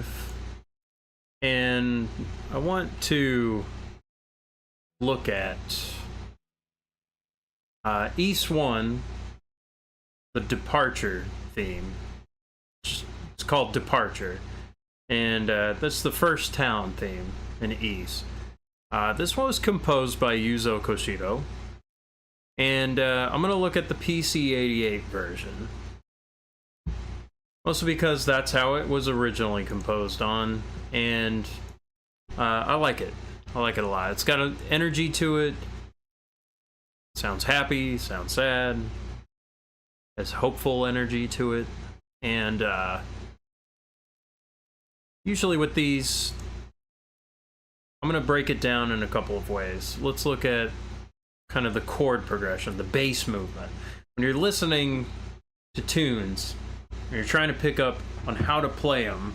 5, and I want to look at East 1, the Departure theme. It's called Departure, and that's the first town theme in East. This one was composed by Yuzo Koshiro, and I'm going to look at the PC-88 version. Mostly because that's how it was originally composed on, and I like it. I like it a lot. It's got an energy to it. Sounds happy, sounds sad. Has hopeful energy to it. And usually with these, I'm going to break it down in a couple of ways. Let's look at kind of the chord progression, the bass movement. When you're listening to tunes, and you're trying to pick up on how to play them,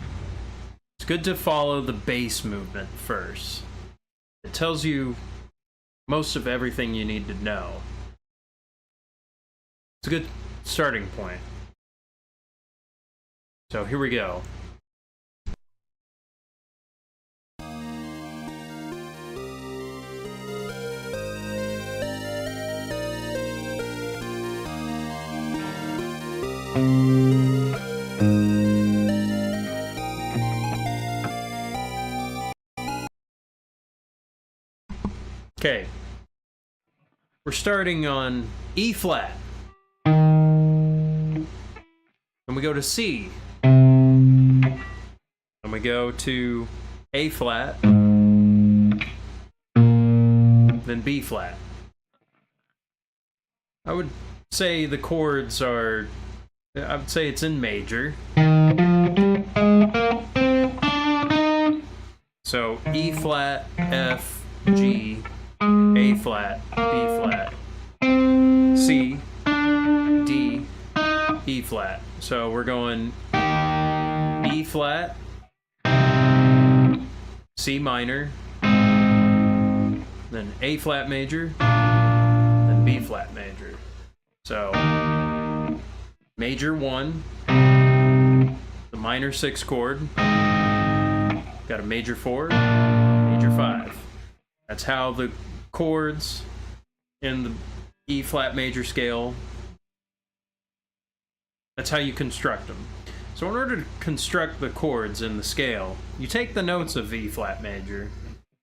it's good to follow the bass movement first. It tells you most of everything you need to know. It's a good starting point. So here we go. Okay, we're starting on E flat, and we go to C, and we go to A flat, then B flat. I would say the chords are, I would say it's in major. So E flat, F, G, A flat, B flat, C, D, E flat. So we're going E flat, C minor, then A flat major, then B flat major. So major 1, the minor 6 chord, got a major 4, major 5. That's how the chords in the E flat major scale, that's how you construct them. So in order to construct the chords in the scale, you take the notes of E flat major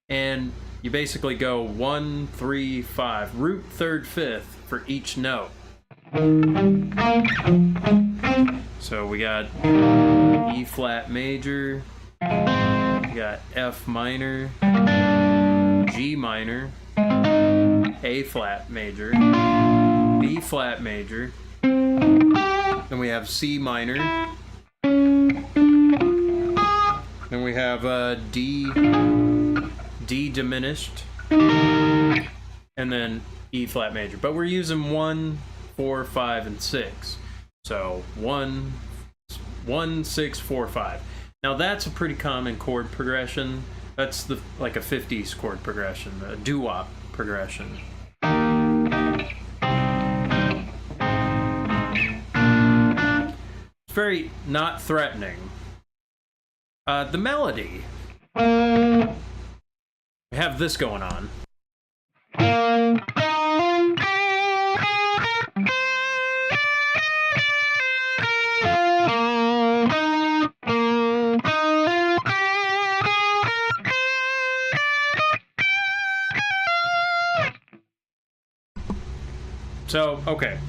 and you basically go 1, 3, 5, root 3rd, 5th for each note. So we got E flat major, we got F minor, G minor, A flat major, B flat major, then we have C minor, then we have D diminished, and then E flat major. But we're using 1, 4, 5, and 6. So 1, 6, 4, 5. Now that's a pretty common chord progression. That's the like a 50s chord progression, a doo-wop progression. It's very not threatening. The melody. We have this going on. So, okay.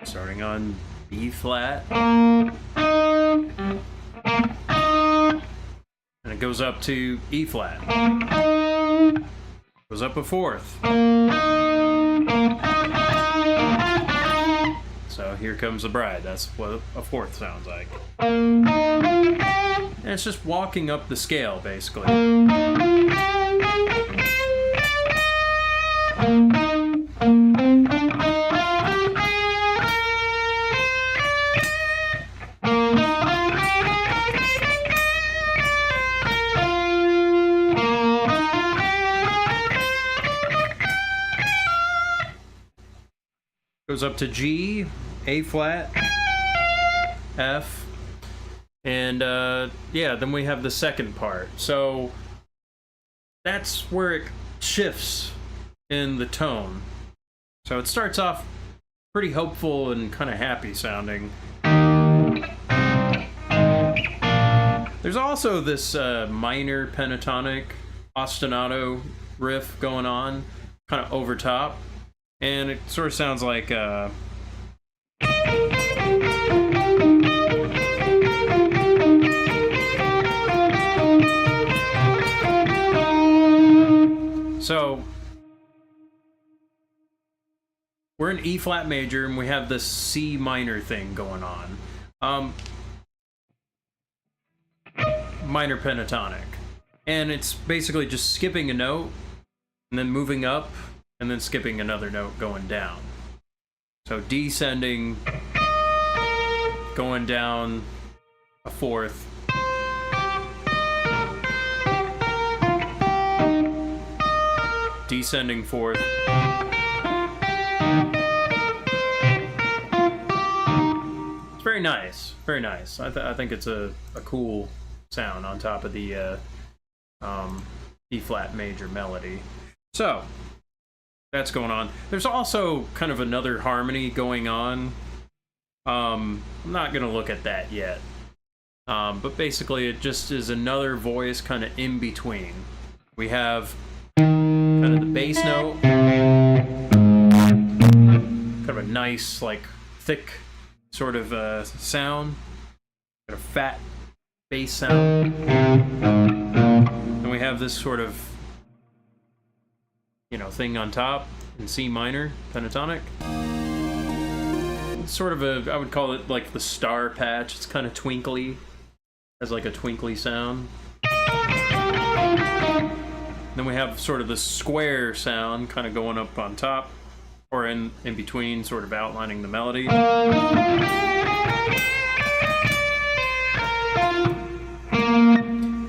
Starting on B flat. And it goes up to E flat. Goes up a 4th. So here comes the bride. That's what a 4th sounds like. And it's just walking up the scale, basically. Goes up to G, A flat, F. And yeah, then we have the second part. So that's where it shifts in the tone. So it starts off pretty hopeful and kind of happy sounding. There's also this minor pentatonic ostinato riff going on, kind of over top, and it sort of sounds like so we're in E flat major and we have this C minor thing going on. Minor pentatonic. And it's basically just skipping a note and then moving up and then skipping another note going down. So descending, going down a fourth, descending fourth. It's very nice, very nice. I think it's a cool sound on top of the E flat major melody. So that's going on. There's also kind of another harmony going on. I'm not gonna look at that yet, but basically it just is another voice kind of in between. We have kind of the bass note, kind of a nice, like, thick sort of sound, kind of fat bass sound. And we have this sort of, you know, thing on top in C minor pentatonic. It's sort of a, I would call it like the star patch. It's kind of twinkly, has like a twinkly sound. Then we have sort of the square sound kind of going up on top, or in between, sort of outlining the melody.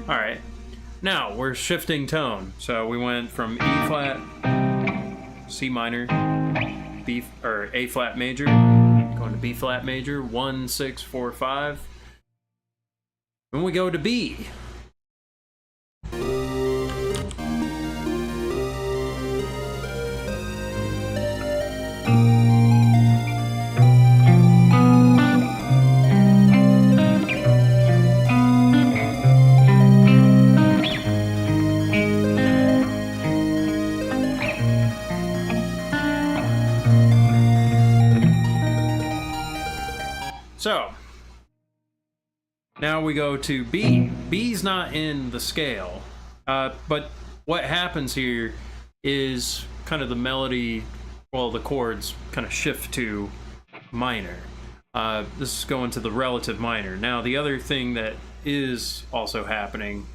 Alright, now we're shifting tone. So we went from E flat, C minor, B, or A flat major, going to B flat major, 1, 6, 4, 5. Then we go to B. So, now we go to B. B's not in the scale, but what happens here is kind of the melody, well, the chords kind of shift to minor. This is going to the relative minor. Now, the other thing that is also happening,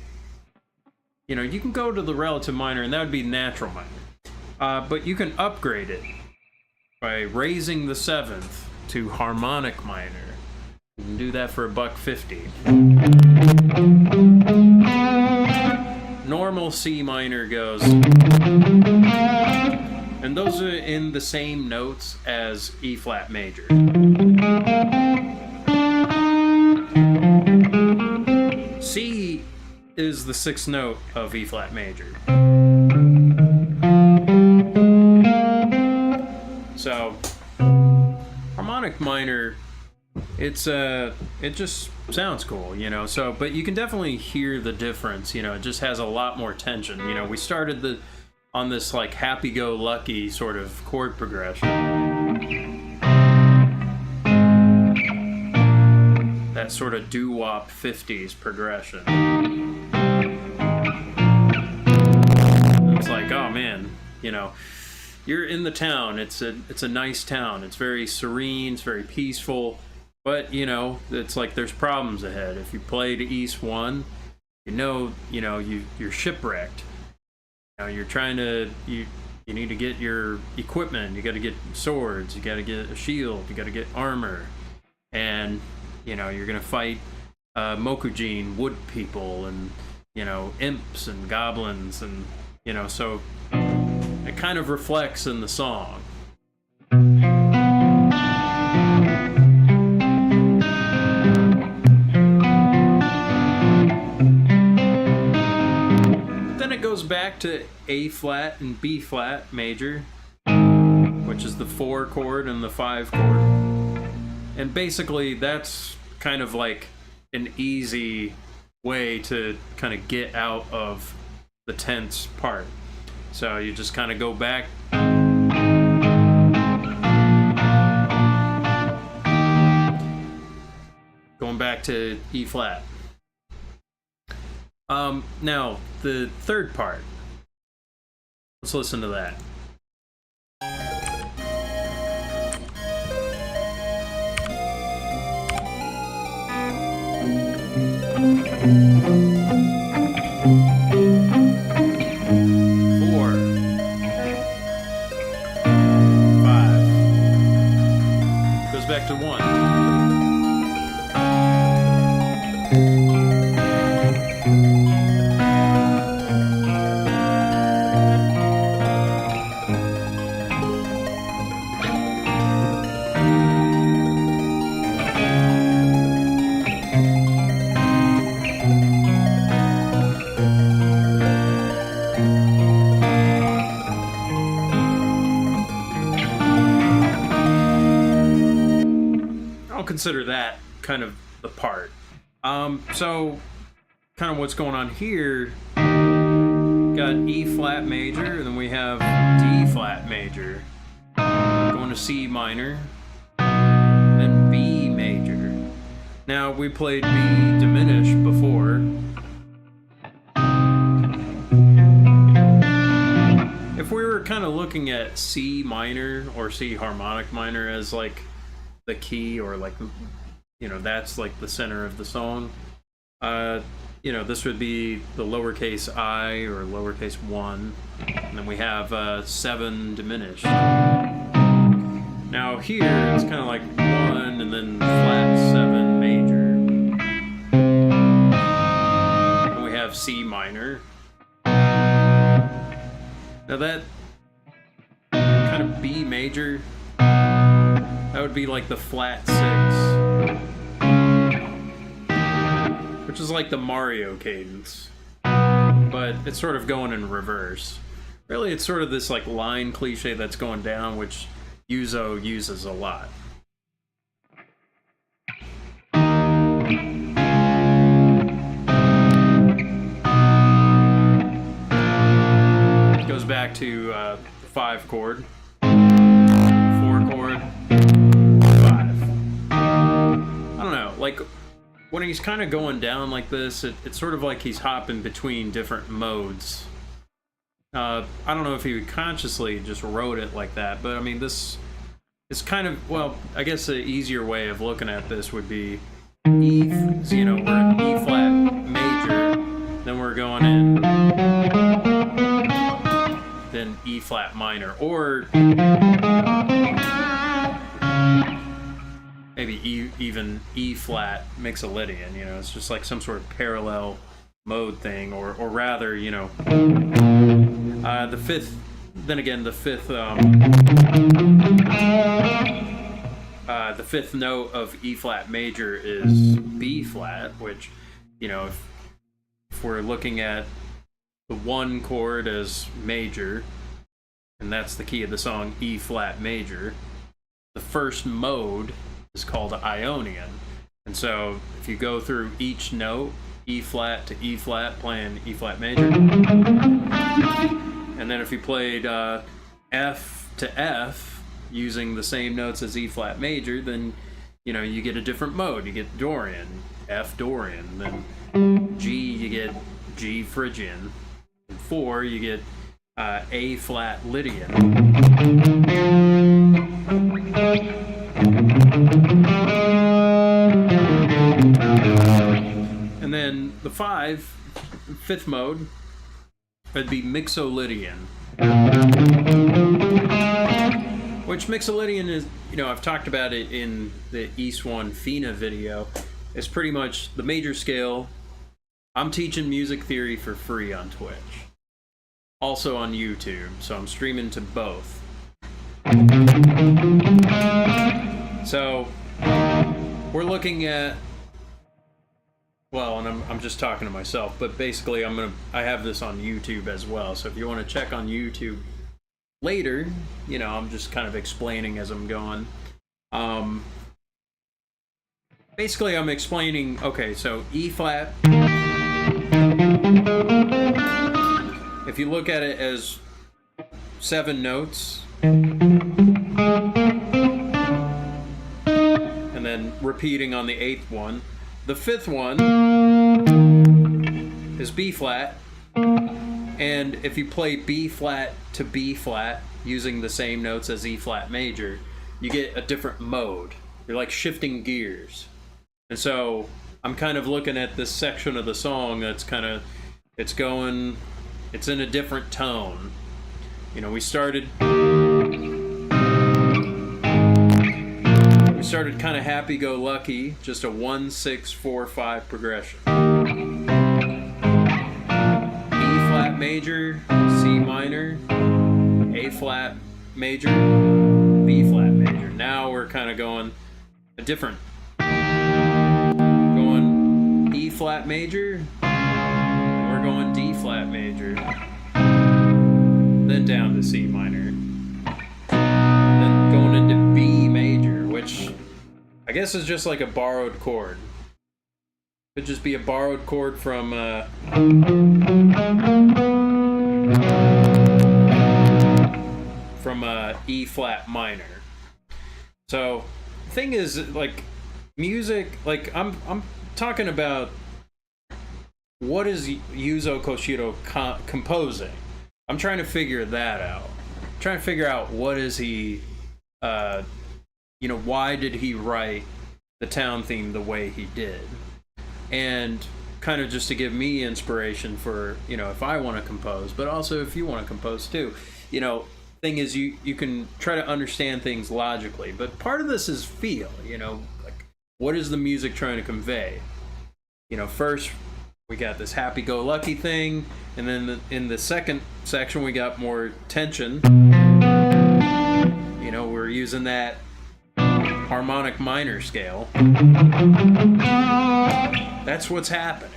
you know, you can go to the relative minor, and that would be natural minor. But you can upgrade it by raising the seventh to harmonic minor. You can do that for $1.50. Normal C minor goes, and those are in the same notes as E flat major. C is the sixth note of E flat major. So harmonic minor, it just sounds cool, you know. So, but you can definitely hear the difference, you know. It just has a lot more tension, you know. We started on this like happy-go-lucky sort of chord progression, that sort of doo-wop 50s progression. It's like, oh man, you know, you're in the town. It's a nice town. It's very serene. It's very peaceful. But, you know, it's like there's problems ahead. If you play to East 1, you're shipwrecked. You know, you're trying to, you need to get your equipment. You got to get swords. You got to get a shield. You got to get armor. And, you know, you're going to fight Mokujin, wood people, and, you know, imps and goblins. And, you know, so it kind of reflects in the song. back to A flat and B flat major, which is the 4 chord and the 5 chord. And basically that's kind of like an easy way to kind of get out of the tense part. So you just kind of go back. Going back to E flat. Now, the third part. Let's listen to that. 4, 5. Goes back to 1. Consider that kind of the part. So kind of what's going on here, got E flat major, and then we have D flat major, going to C minor, then B major. Now we played B diminished before. If we were kind of looking at C minor or C harmonic minor as like the key, or like, you know, that's like the center of the song, you know, this would be the lowercase I or lowercase 1, and then we have 7 diminished. Now here it's kind of like 1 and then flat 7 major, and we have C minor. Now that kind of B major, that would be like the flat 6, which is like the Mario cadence, but it's sort of going in reverse. Really, it's sort of this like line cliche that's going down, which Yuzo uses a lot. It goes back to the 5 chord, 4 chord, 5. I don't know, like when he's kind of going down like this, it's sort of like he's hopping between different modes. I don't know if he consciously just wrote it like that, but I mean, this is kind of, well, I guess the easier way of looking at this would be E, you know, we're in E flat major, then we're going in, then E flat minor, or maybe even E flat Mixolydian, you know, it's just like some sort of parallel mode thing, or rather, you know, the fifth, then again, the fifth note of E flat major is B flat, which, you know, if we're looking at the 1 chord as major, and that's the key of the song, E flat major, the first mode is called Ionian. And so if you go through each note, E flat to E flat, playing E flat major, and then if you played F to F using the same notes as E flat major, then, you know, you get a different mode. You get Dorian, F Dorian, then G, you get G Phrygian, and 4 you get A flat Lydian. And then the 5th mode would be Mixolydian, which Mixolydian is, you know, I've talked about it in the East 1 Fina video. It's pretty much the major scale. I'm teaching music theory for free on Twitch, also on YouTube, so I'm streaming to both. So we're looking at, well, and I'm just talking to myself, but basically I have this on YouTube as well. So if you want to check on YouTube later, you know, I'm just kind of explaining as I'm going. Basically I'm explaining, okay, so E flat, if you look at it as 7 notes, and then repeating on the 8th one. The 5th one is B flat, and if you play B flat to B flat using the same notes as E flat major, you get a different mode. You're like shifting gears. And so I'm kind of looking at this section of the song that's kind of, it's in a different tone. You know, we started kind of happy-go-lucky, just a 1-6-4-5 progression. E flat major, C minor, A flat major, B flat major. Now we're kind of going a different, going E flat major, and we're going D flat major, then down to C minor, then going into B major, which I guess is just like a borrowed chord. Could just be a borrowed chord from E flat minor. So the thing is, like, music, like I'm talking about what is Yuzo Koshiro composing. I'm trying to figure that out. I'm trying to figure out what is he, you know, why did he write the town theme the way he did? And kind of just to give me inspiration for, you know, if I want to compose, but also if you want to compose too. You know, thing is, you can try to understand things logically, but part of this is feel, you know, like what is the music trying to convey? You know, first we got this happy-go-lucky thing, and then in the second section we got more tension. You know, we're using that harmonic minor scale. That's what's happening.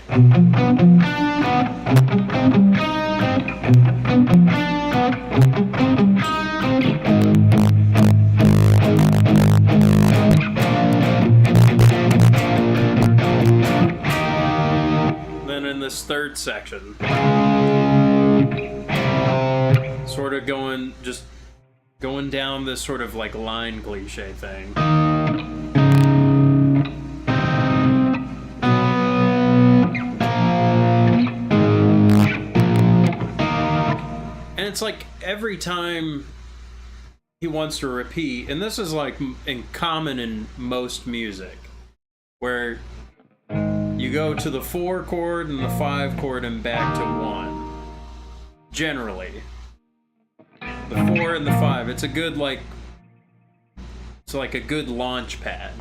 Then in this third section, sort of going down this sort of like line cliche thing. And it's like every time he wants to repeat, and this is like in common in most music, where you go to the 4 chord and the 5 chord and back to 1. Generally. The 4 and the 5, it's a good, like, it's like a good launch pad.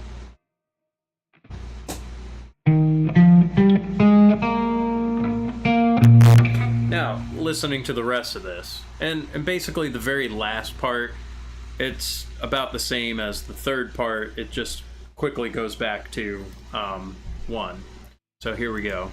Now, listening to the rest of this, and basically the very last part, it's about the same as the third part, it just quickly goes back to 1. So here we go.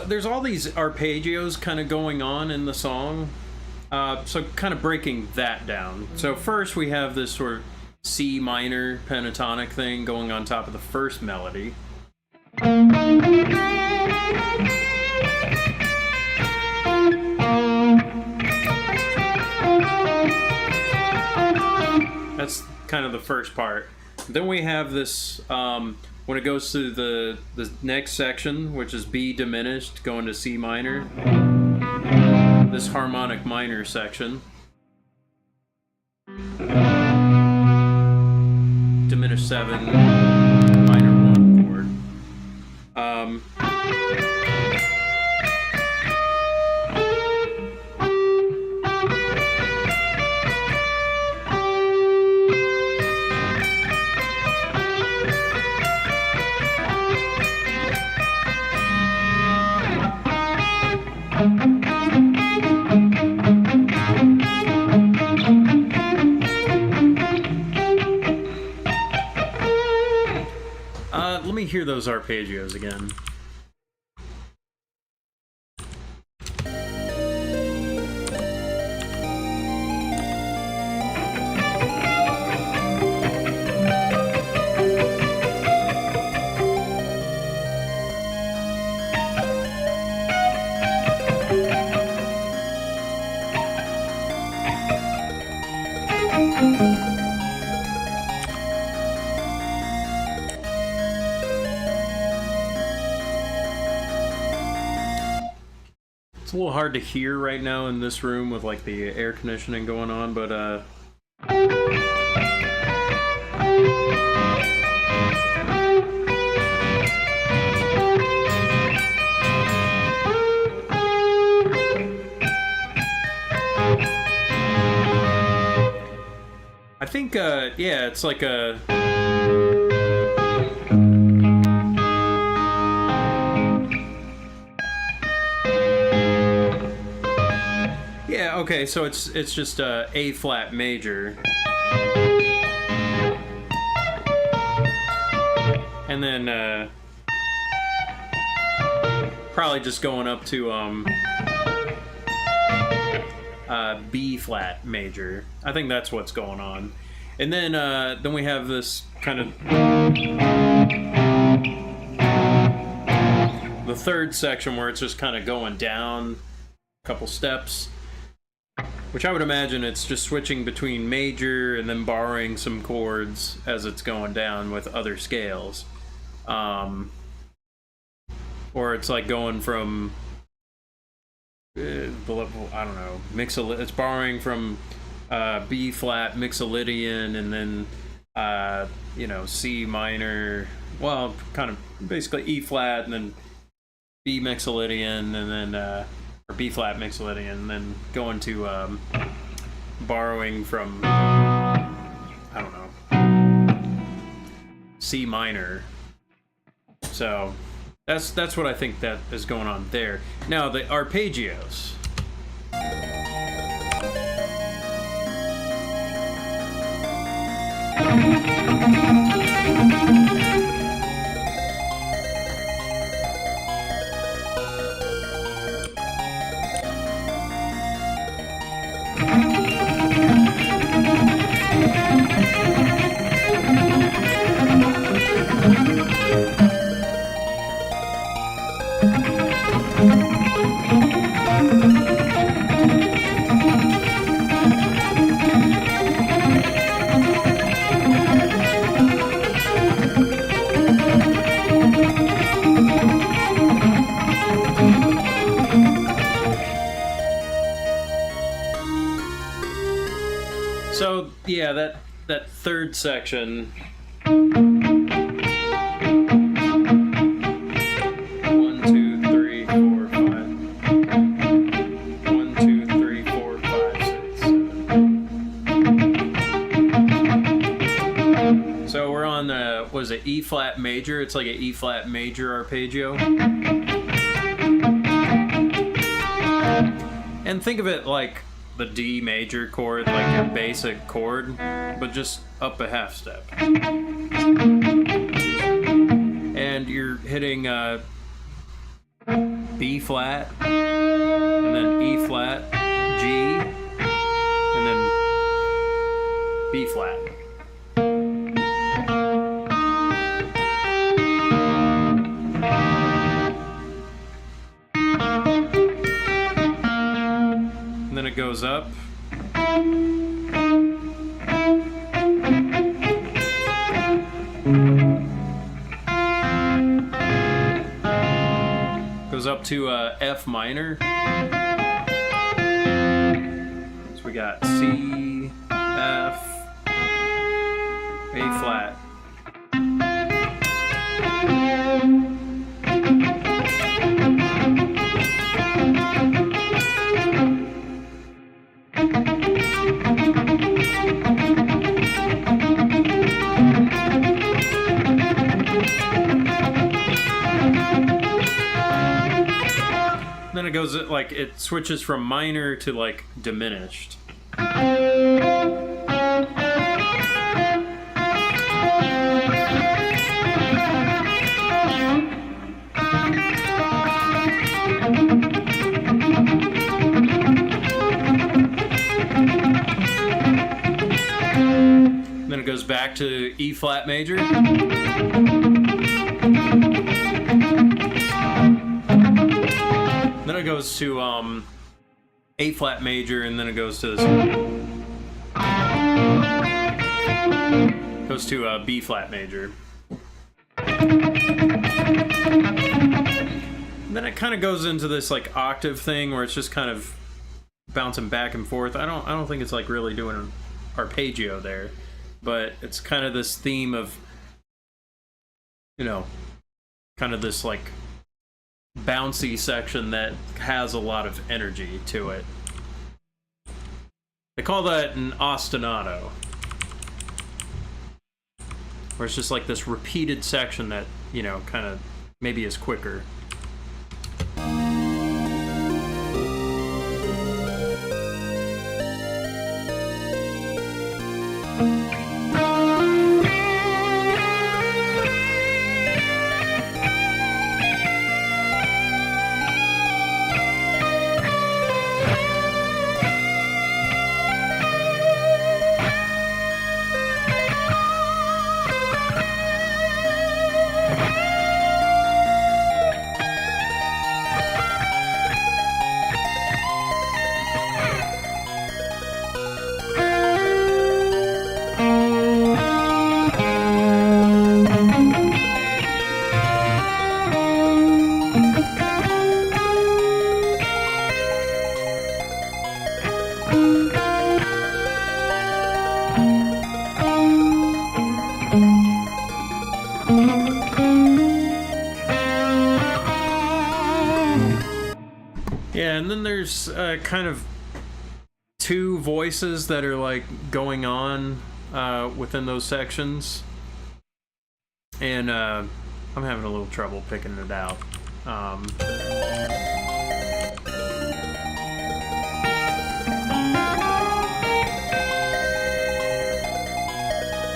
There's all these arpeggios kind of going on in the song, so kind of breaking that down. So first we have this sort of C minor pentatonic thing going on top of the first melody. That's kind of the first part. Then we have this when it goes to the next section, which is B diminished, going to C minor, this harmonic minor section, diminished 7, minor 1 chord. Let me hear those arpeggios again. It's a little hard to hear right now in this room with like the air conditioning going on, but I think yeah, it's like a okay, so it's just A flat major, and then probably just going up to B flat major. I think that's what's going on, and then we have this kind of the third section where it's just kind of going down a couple steps. Which I would imagine it's just switching between major and then borrowing some chords as it's going down with other scales. Or it's like going from the level, I don't know, it's borrowing from B flat mixolydian and then you know, C minor, well, kind of basically E flat and then B mixolydian and then or B flat mixolydian, and then going to borrowing from I don't know, C minor. So that's what I think that is going on there. Now the arpeggios. So yeah, that third section. 1, 2, 3, 4, 5. 1, 2, 3, 4, 5, 6, 7. So we're on the, what is it, E flat major? It's like an E flat major arpeggio. And think of it like the D major chord, like your basic chord, but just up a half step. And you're hitting B flat, and then E flat, G, and then B flat. And then it goes up. goes up to F minor. So we got C, F, A flat. Then it goes like it switches from minor to like diminished. Then it goes back to E flat major. Then it goes to A flat major, and then it goes to B flat major. And then it kind of goes into this like octave thing where it's just kind of bouncing back and forth. I don't think it's like really doing an arpeggio there, but it's kind of this theme of, you know, kind of this like bouncy section that has a lot of energy to it. They call that an ostinato, where it's just like this repeated section that, you know, kind of maybe is quicker. Yeah, and then there's kind of two voices that are like going on within those sections, and I'm having a little trouble picking it out.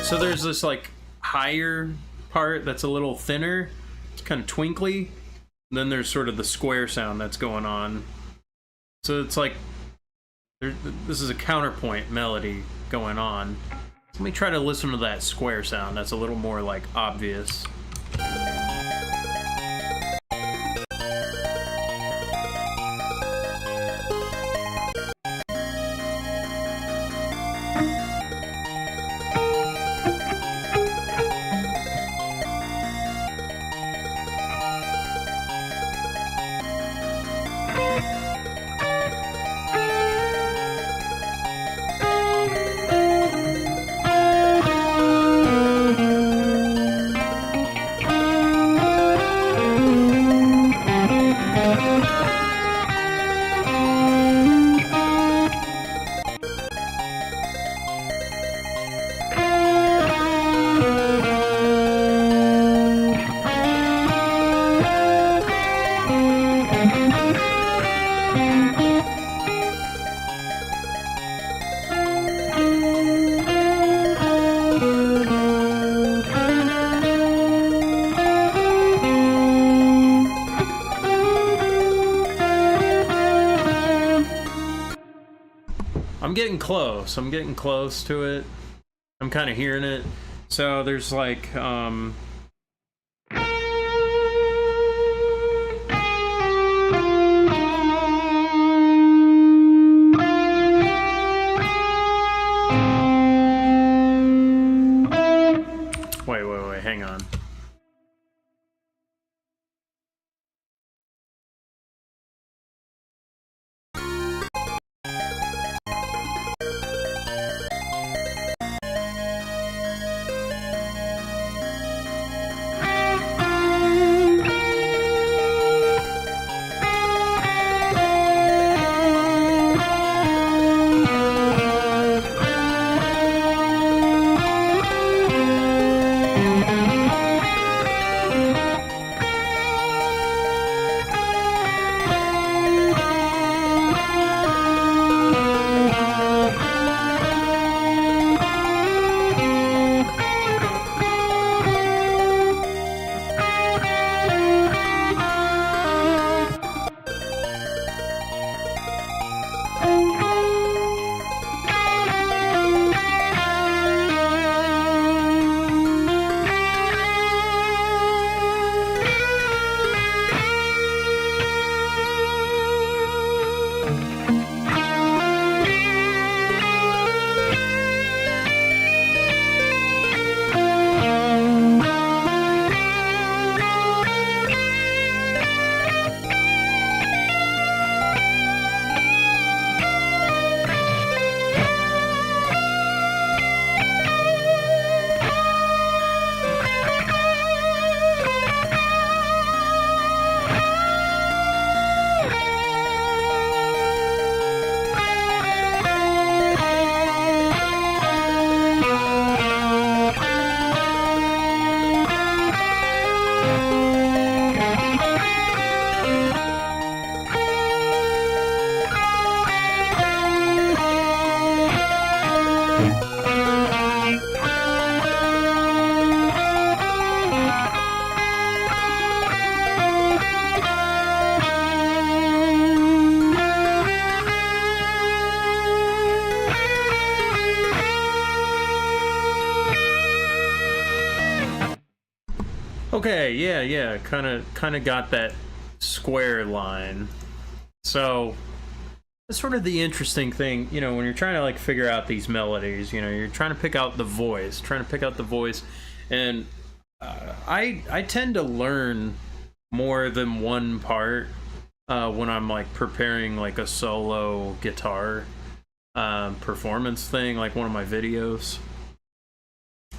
So there's this like higher part that's a little thinner, it's kind of twinkly. Then there's sort of the square sound that's going on. So it's like, this is a counterpoint melody going on. Let me try to listen to that square sound that's a little more like obvious. I'm getting close to it. I'm kind of hearing it. So there's like wait, hang on. Okay, yeah. Kind of got that square line. So that's sort of the interesting thing, you know, when you're trying to like figure out these melodies. You know, you're trying to pick out the voice, and I tend to learn more than one part when I'm like preparing like a solo guitar performance thing, like one of my videos,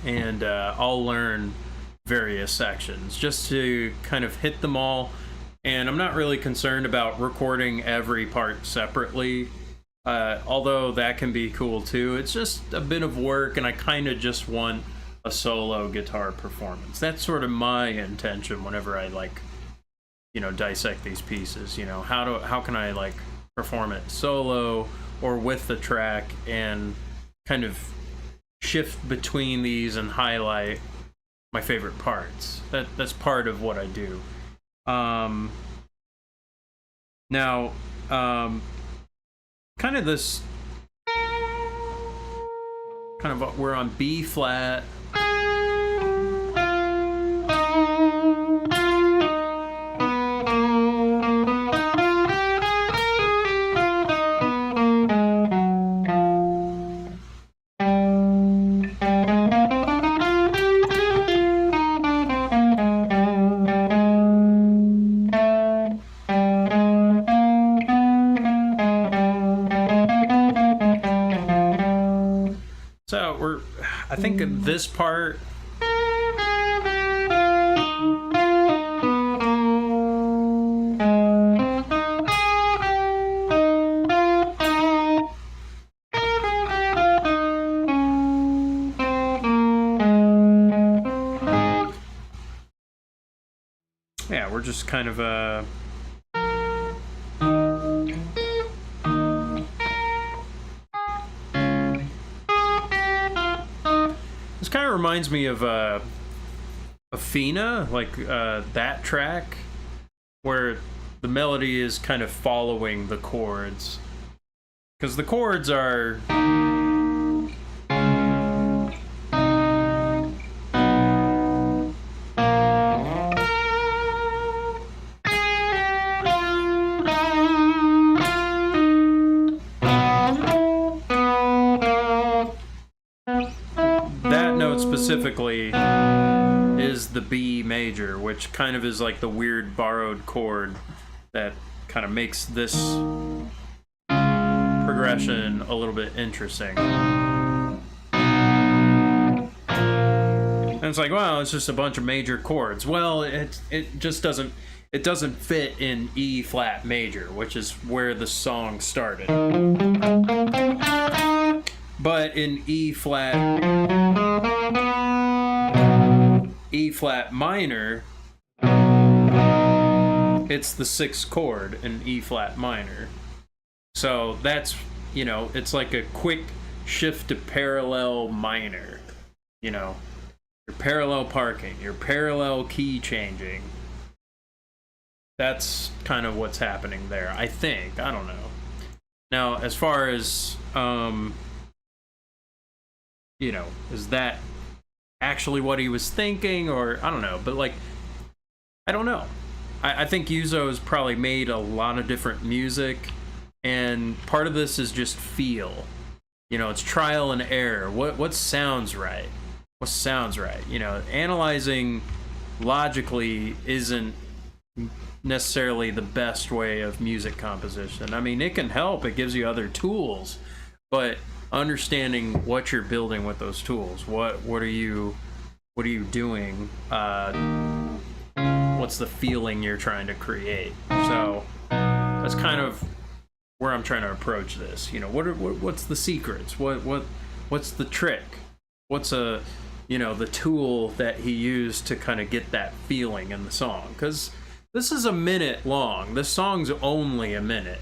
and I'll learn various sections just to kind of hit them all. And I'm not really concerned about recording every part separately, although that can be cool too. It's just a bit of work, and I kind of just want a solo guitar performance. That's sort of my intention whenever I like, you know, dissect these pieces. You know, how can I like perform it solo or with the track, and kind of shift between these and highlight my favorite parts. That's part of what I do. Now, kind of this, kind of, we're on B flat. So I think in this part, yeah, we're just kind of this kind of reminds me of Athena, like that track, where the melody is kind of following the chords, because the chords are specifically is the B major, which kind of is like the weird borrowed chord that kind of makes this progression a little bit interesting. And it's like, well, it's just a bunch of major chords. Well, it just doesn't fit in E flat major, which is where the song started. But in E flat minor, it's the sixth chord in E flat minor. So that's, you know, it's like a quick shift to parallel minor. You know, you're parallel parking, you're parallel key changing. That's kind of what's happening there, I think. I don't know. Now, as far as you know, is that actually what he was thinking, or I don't know, but like, I don't know. I think Yuzo has probably made a lot of different music, and part of this is just feel. You know, it's trial and error. What sounds right? What sounds right? You know, analyzing logically isn't necessarily the best way of music composition. I mean, it can help. It gives you other tools, but understanding what you're building with those tools. What are you doing? What's the feeling you're trying to create? So that's kind of where I'm trying to approach this. You know, what's the secrets? What's the trick? What's the tool that he used to kind of get that feeling in the song? Because this is a minute long. This song's only a minute,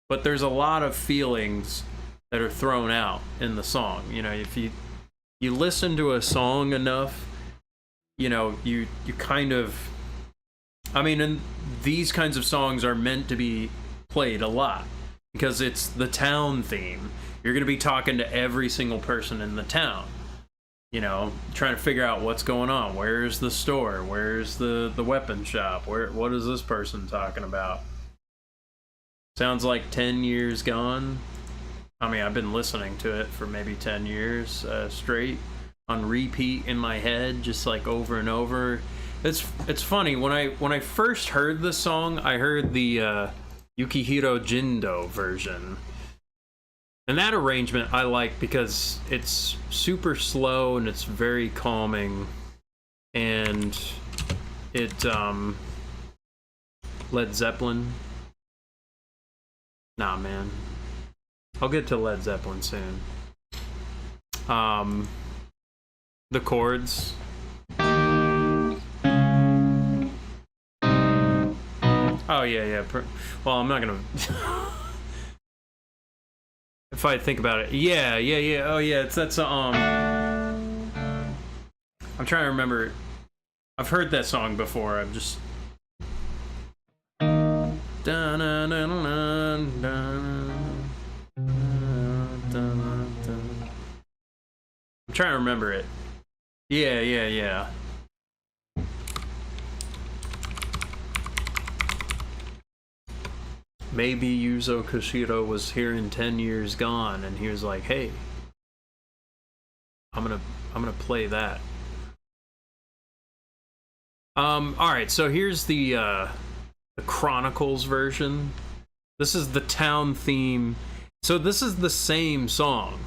but there's a lot of feelings that are thrown out in the song. You know, if you listen to a song enough, you know, you kind of, I mean, and these kinds of songs are meant to be played a lot because it's the town theme. You're going to be talking to every single person in the town. you know, trying to figure out what's going on. Where's the store? Where's the weapon shop? What is this person talking about? Sounds like 10 years gone. I mean, I've been listening to it for maybe 10 years straight on repeat in my head, just like over and over. It's funny, when I first heard this song, I heard the Yukihiro Jindo version. And that arrangement I like because it's super slow and it's very calming. And it, Led Zeppelin. Nah, man. I'll get to Led Zeppelin soon. The chords. Oh, yeah. Well, I'm not gonna... If I think about it, yeah. Oh yeah, that's I'm trying to remember. I've heard that song before. I'm just. I'm trying to remember it. Yeah. Maybe Yuzo Koshiro was here in 10 years gone, and he was like, "Hey, I'm gonna play that." All right, so here's the Chronicles version. This is the town theme. So this is the same song.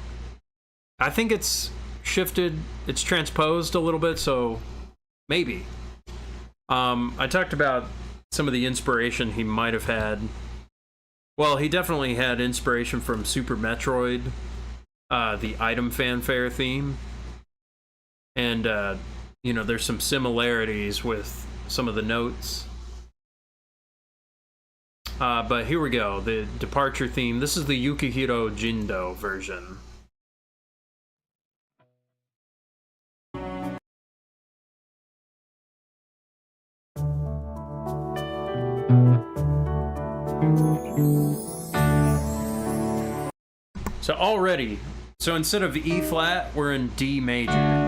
I think it's shifted, it's transposed a little bit. So maybe. I talked about some of the inspiration he might have had. Well, he definitely had inspiration from Super Metroid, the item fanfare theme. And, you know, there's some similarities with some of the notes. But here we go, the departure theme. This is the Yukihiro Jindo version. So already, so instead of E flat, we're in D major.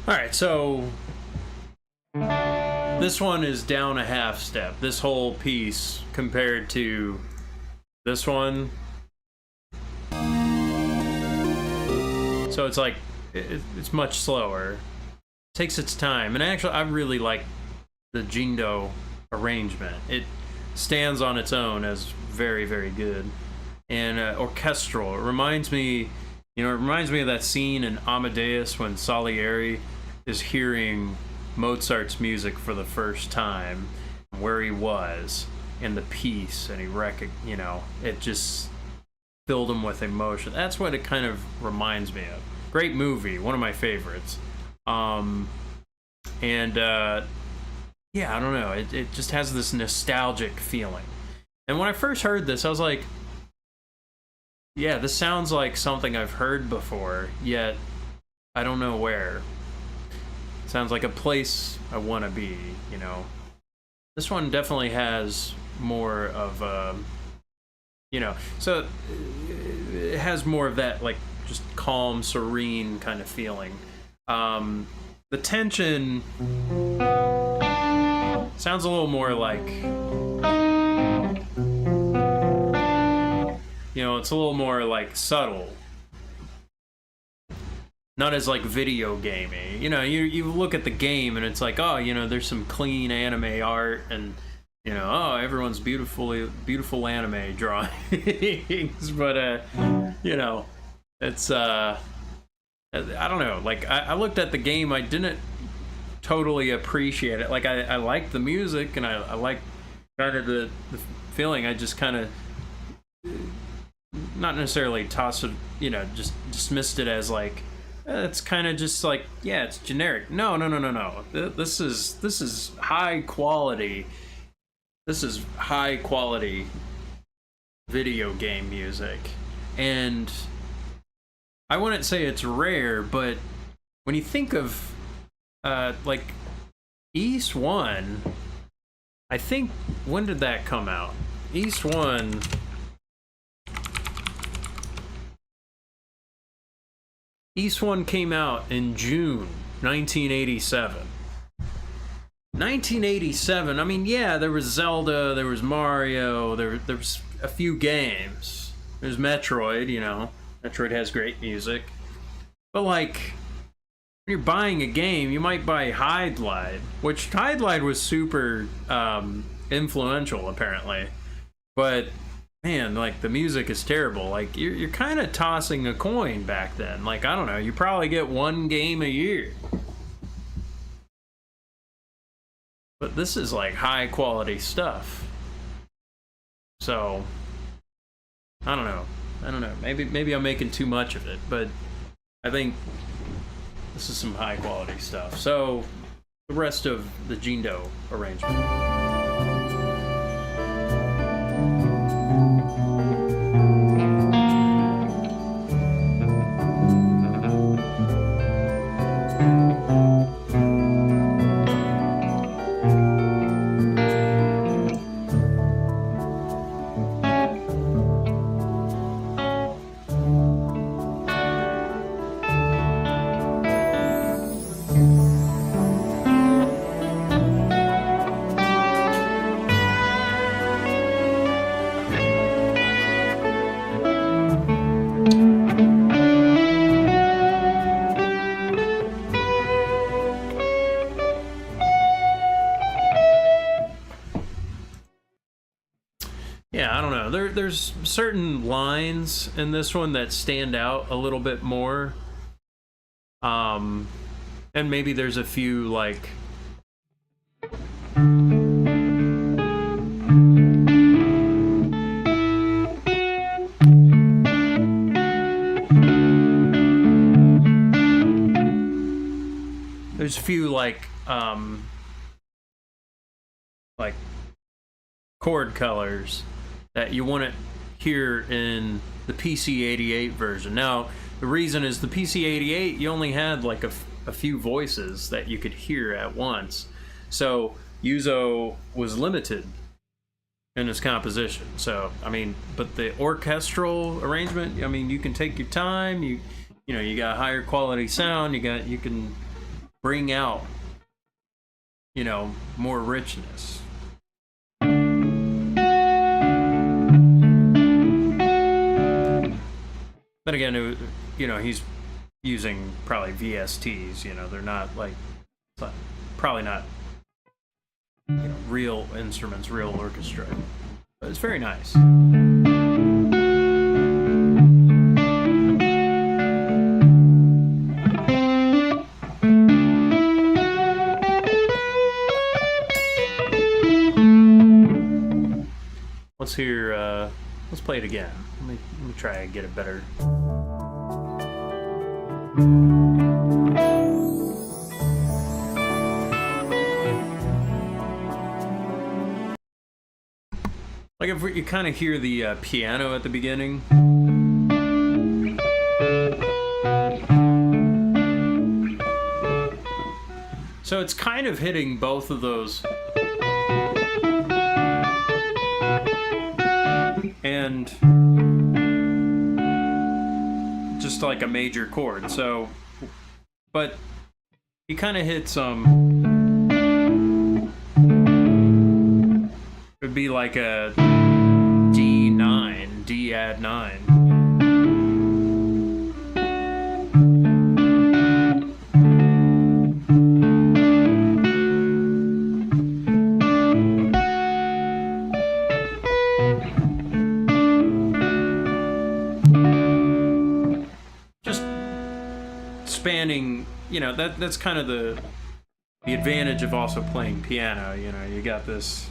Alright, so this one is down a half step, this whole piece, compared to this one. So it's like, it's much slower. It takes its time. And actually, I really like the Jindo arrangement. It stands on its own as very, very good. And orchestral. It reminds me, you know, it reminds me of that scene in Amadeus when Salieri is hearing Mozart's music for the first time, where he was in the piece, and you know, it just filled him with emotion. That's what it kind of reminds me of. Great movie, one of my favorites. And yeah, I don't know. It just has this nostalgic feeling. And when I first heard this, I was like, yeah, this sounds like something I've heard before, yet I don't know where. Sounds like a place I want to be, you know. This one definitely has more of so it has more of that, like, just calm, serene kind of feeling. The tension sounds a little more like, it's a little more like subtle, not as like video gamey. You look at the game and it's like, oh, there's some clean anime art, and oh, everyone's beautiful anime drawings. But it's I don't know. Like, I looked at the game, I didn't totally appreciate it. Like, I liked the music, and I liked kind of the feeling. I just kind of not necessarily tossed it, just dismissed it as like, it's kind of just like, yeah, it's generic. No. This is high quality. This is high quality video game music. And I wouldn't say it's rare, but when you think of like East 1, I think, when did that come out? East 1 came out in June 1987. 1987, I mean, yeah, there was Zelda, there was Mario, there was a few games. There's Metroid, Metroid has great music. But, like, when you're buying a game, you might buy Hydlide, which Hydlide was super influential, apparently. But, man, like, the music is terrible. Like, you're kind of tossing a coin back then. Like, I don't know, you probably get one game a year. But this is, like, high quality stuff. So, I don't know. Maybe I'm making too much of it, but I think this is some high quality stuff. So, the rest of the Jindo arrangement. Yeah, I don't know. There's certain lines in this one that stand out a little bit more. And maybe there's a few, like, there's a few, like chord colors that you wouldn't hear in the PC-88 version. Now, the reason is the PC-88, you only had like a few voices that you could hear at once. So Yuzo was limited in his composition. So, I mean, but the orchestral arrangement, I mean, you can take your time, you got higher quality sound, you can bring out, more richness. But again, he's using probably VSTs. They're not like, probably not, real instruments, real orchestra. But it's very nice. Let's hear. Let's play it again. Let me try and get it better. if you kind of hear the piano at the beginning. So it's kind of hitting both of those. And just like a major chord. So, but he kind of hit some. It would be like a D9, D add 9. Spanning, you know, that's kind of the advantage of also playing piano. You know, you got this.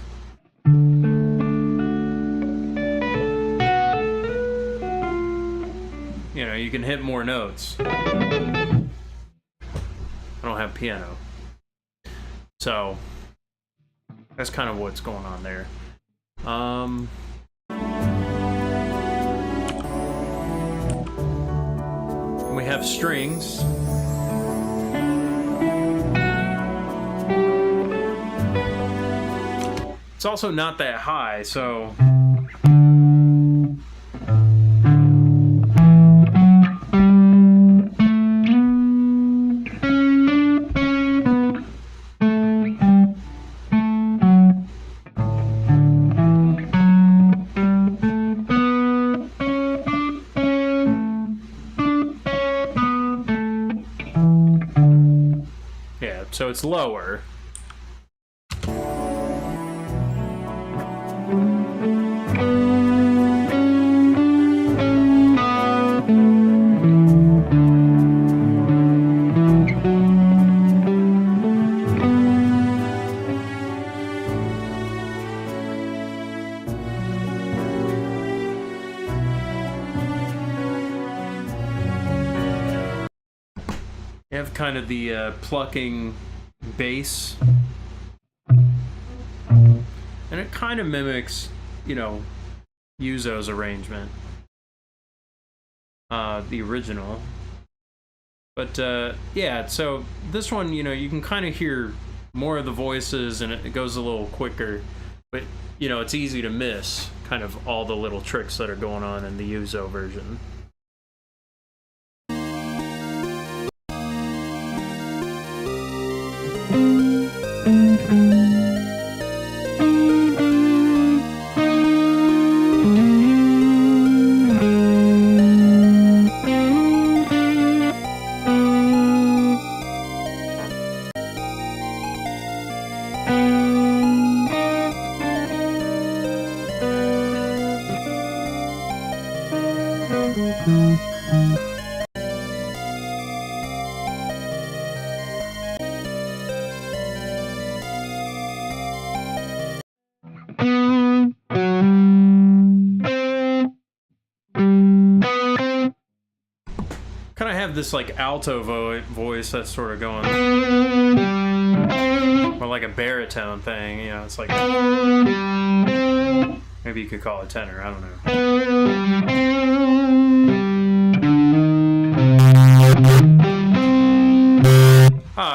You know, you can hit more notes. I don't have piano, so that's kind of what's going on there. We have strings. It's also not that high, so yeah, so it's lower. You have kind of the plucking bass, and it kind of mimics, you know, Yuzo's arrangement, the original. But yeah, so this one, you know, you can kind of hear more of the voices, and it goes a little quicker. But you know, it's easy to miss kind of all the little tricks that are going on in the Yuzo version. Kind of have this like alto voice that's sort of going, or like a baritone thing, you know, it's like, maybe you could call it tenor, I don't know.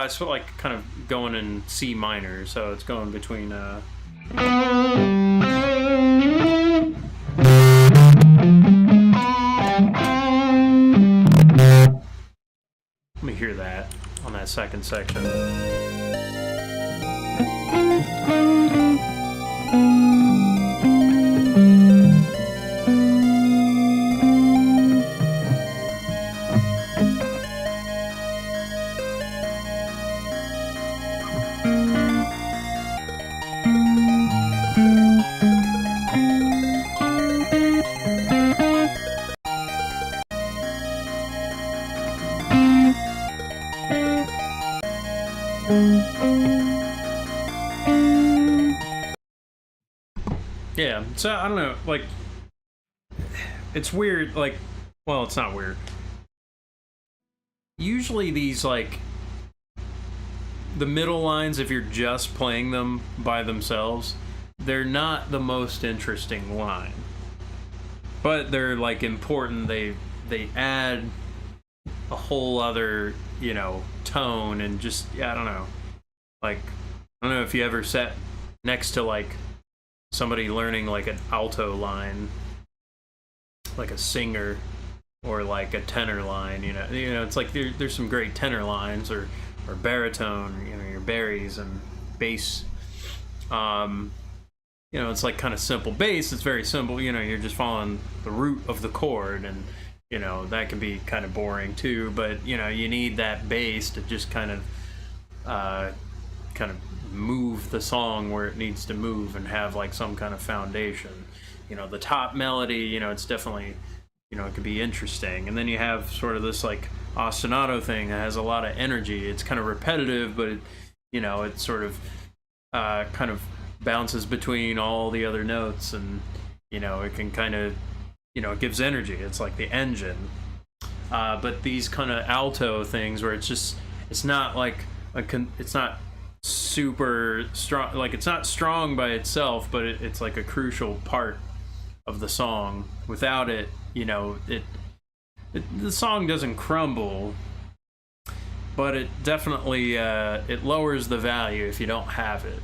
It's like kind of going in C minor, so it's going between let me hear that on that second section. Yeah, so I don't know, like, it's weird, like, well, it's not weird. Usually these, like, the middle lines, if you're just playing them by themselves, they're not the most interesting line, but they're like important. They add a whole other, you know, tone, and just, yeah, I don't know. Like, I don't know if you ever sat next to like somebody learning like an alto line, like a singer, or like a tenor line. You know, it's like there's some great tenor lines, or baritone. You know, your baries and bass. You know, it's like kind of simple bass. It's very simple. You know, you're just following the root of the chord, and you know that can be kind of boring too. But you know, you need that bass to just kind of move the song where it needs to move and have like some kind of foundation. You know, the top melody, you know, it's definitely, you know, it could be interesting. And then you have sort of this like ostinato thing that has a lot of energy. It's kind of repetitive, but it, you know, it sort of kind of bounces between all the other notes, and you know, it can kind of, you know, it gives energy. It's like the engine. But these kind of alto things where it's just, it's not like it's not super strong, like it's not strong by itself, but it's like a crucial part of the song. Without it, you know, the song doesn't crumble, but it definitely it lowers the value if you don't have it.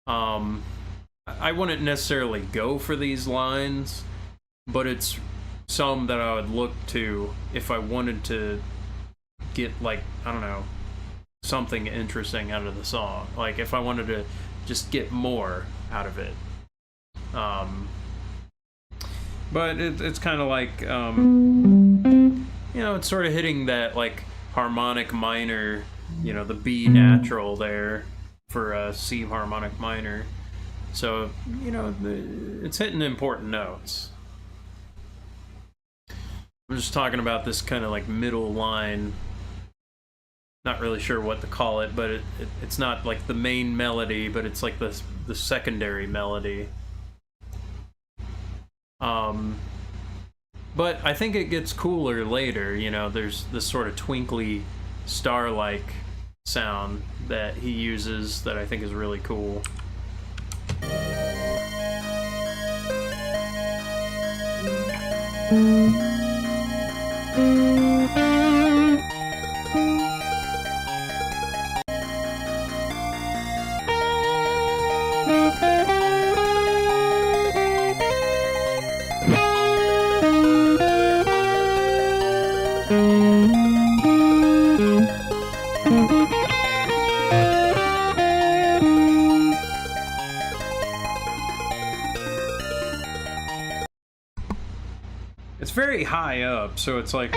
I wouldn't necessarily go for these lines, but it's some that I would look to if I wanted to get, like, I don't know, something interesting out of the song. Like if I wanted to just get more out of it. But it's kind of like, you know, it's sort of hitting that like harmonic minor, you know, the B natural there for a C harmonic minor. So, you know, it's hitting important notes. I'm just talking about this kind of like middle line. Not really sure what to call it, but it's not like the main melody, but it's like the secondary melody. But I think it gets cooler later. You know, there's this sort of twinkly star-like sound that he uses that I think is really cool. It's very high up, so it's like...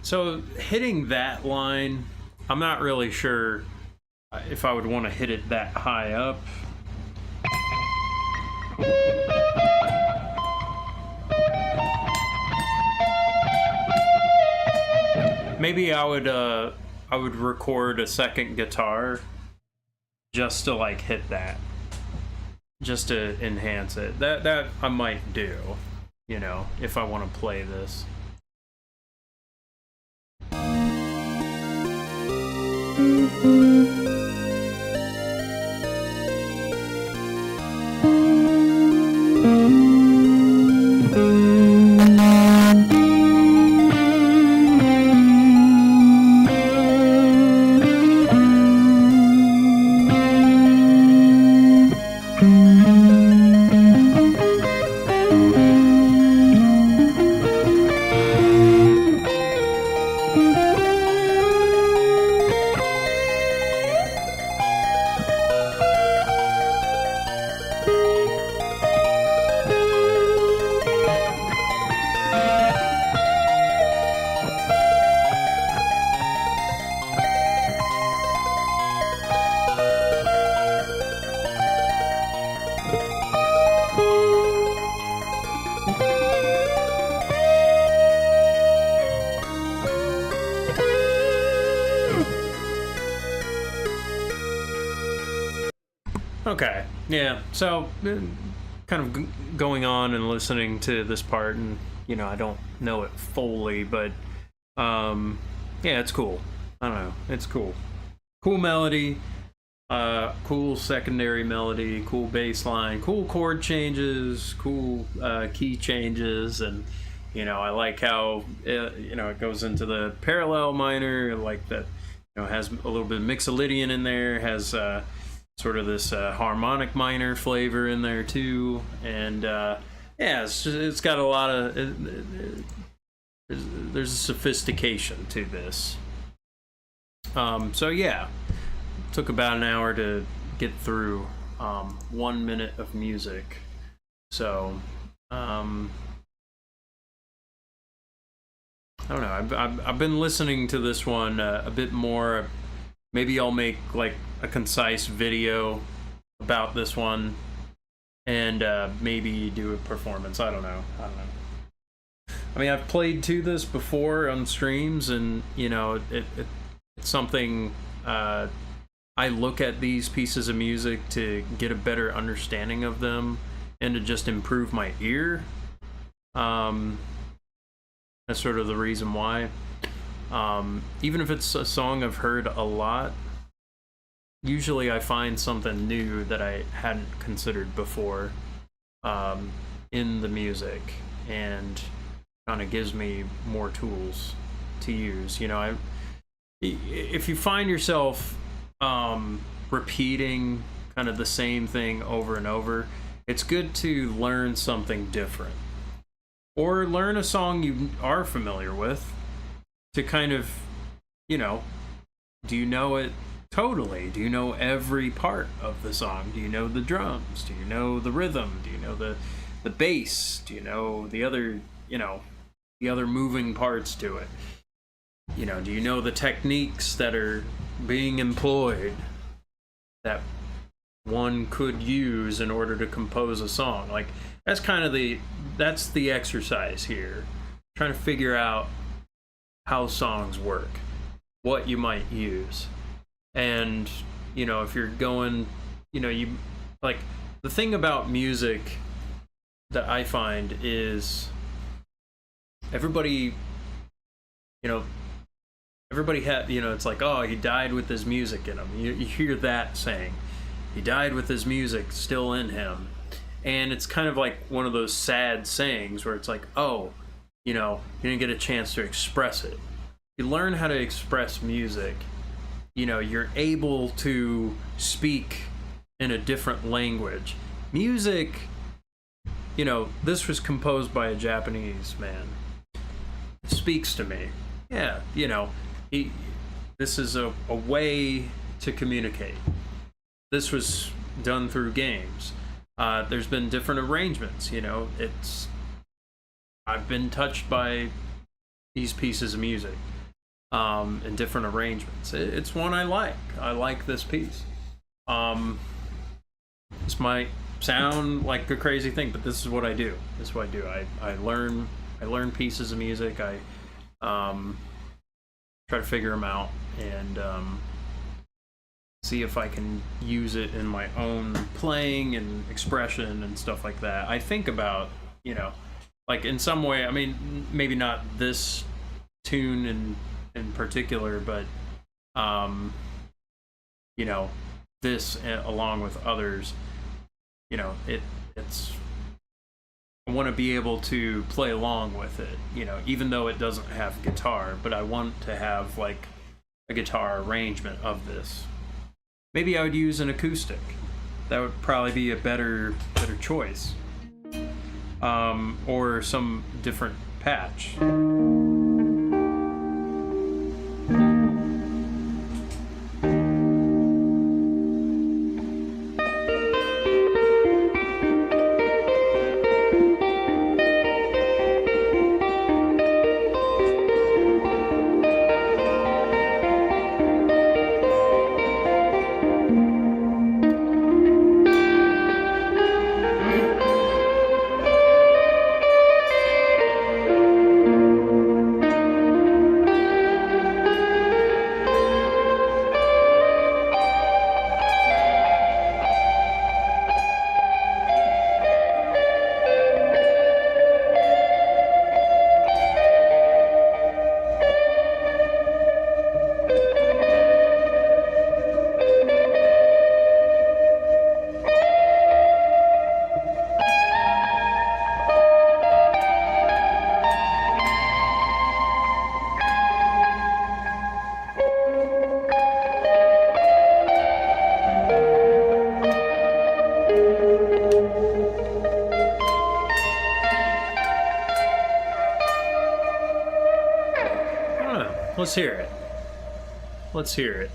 So hitting that line, I'm not really sure if I would want to hit it that high up. Maybe I would record a second guitar just to like hit that, just to enhance it. That I might do, you know, if I want to play this. Okay. Yeah. So, kind of going on and listening to this part, and I don't know it fully, but yeah, it's cool. I don't know. It's cool. Cool melody. Cool secondary melody. Cool bass line. Cool chord changes. Cool key changes, and I like how it goes into the parallel minor. I like that. Has a little bit of Mixolydian in there. Has sort of this harmonic minor flavor in there too, and yeah, it's got a lot of there's a sophistication to this. So yeah, took about an hour to get through 1 minute of music. So I don't know. I've been listening to this one a bit more. Maybe I'll make like a concise video about this one, and maybe do a performance. I don't know. I mean, I've played to this before on streams, and it's something I look at these pieces of music to get a better understanding of them and to just improve my ear. That's sort of the reason why. Even if it's a song I've heard a lot, usually I find something new that I hadn't considered before in the music, and kind of gives me more tools to use. If you find yourself repeating kind of the same thing over and over, it's good to learn something different, or learn a song you are familiar with to kind of, do you know it totally? Do you know every part of the song? Do you know the drums? Do you know the rhythm? Do you know the bass? Do you know the other moving parts to it? Do you know the techniques that are being employed that one could use in order to compose a song? Like, that's kind of that's the exercise here. Trying to figure out how songs work, what you might use. And, if you're going, you like, the thing about music that I find is everybody had, it's like, oh, he died with his music in him. You hear that saying, he died with his music still in him. And it's kind of like one of those sad sayings where it's like, oh, you didn't get a chance to express it. You learn how to express music, you're able to speak in a different language. Music, this was composed by a Japanese man. It speaks to me. Yeah, this is a way to communicate. This was done through games. There's been different arrangements, I've been touched by these pieces of music in different arrangements. It's one I like. I like this piece. This might sound like a crazy thing, but this is what I do. This is what I do. I learn pieces of music. I try to figure them out and see if I can use it in my own playing and expression and stuff like that. I think about, like, in some way, I mean, maybe not this tune in particular, but this along with others, it's I want to be able to play along with it, even though it doesn't have guitar, but I want to have like a guitar arrangement of this. Maybe I would use an acoustic. That would probably be a better choice. Or some different patch. Let's hear it. Let's hear it.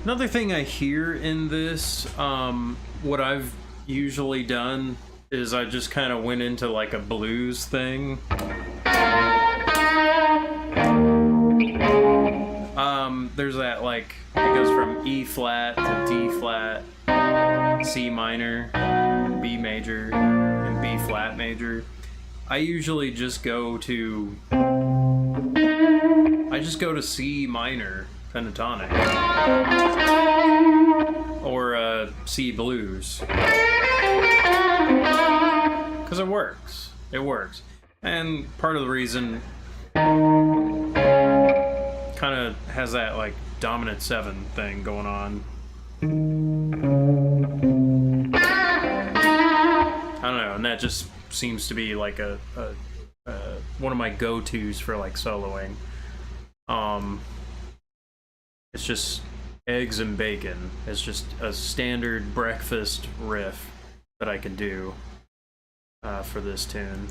Another thing I hear in this, what I've usually done is I just kind of went into like a blues thing. There's that, like, it goes from E flat to D flat, C minor, B major, and B flat major. I usually just go to C minor pentatonic or C blues, because it works. It works, and part of the reason kind of has that like dominant 7 thing going on. I don't know, and that just seems to be like a one of my go-tos for like soloing. It's just eggs and bacon. It's just a standard breakfast riff that I can do for this tune.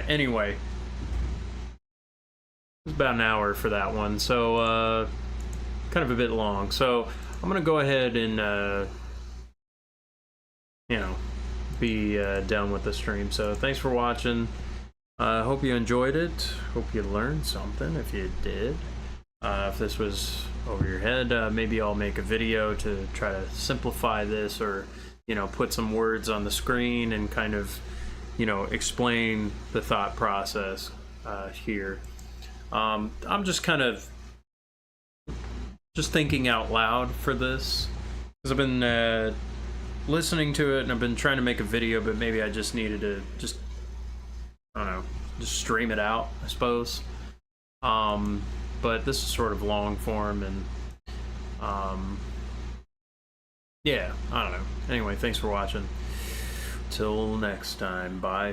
Anyway, it's about an hour for that one, so kind of a bit long. So I'm gonna go ahead and be done with the stream. So thanks for watching. Hope you enjoyed it. Hope you learned something. If you did, if this was over your head, maybe I'll make a video to try to simplify this, or put some words on the screen and kind of explain the thought process here. I'm just kind of thinking out loud for this, because I've been listening to it and I've been trying to make a video, but maybe I just needed to I don't know, just stream it out, I suppose. But this is sort of long form, and yeah, I don't know. Anyway, thanks for watching. Till next time, bye.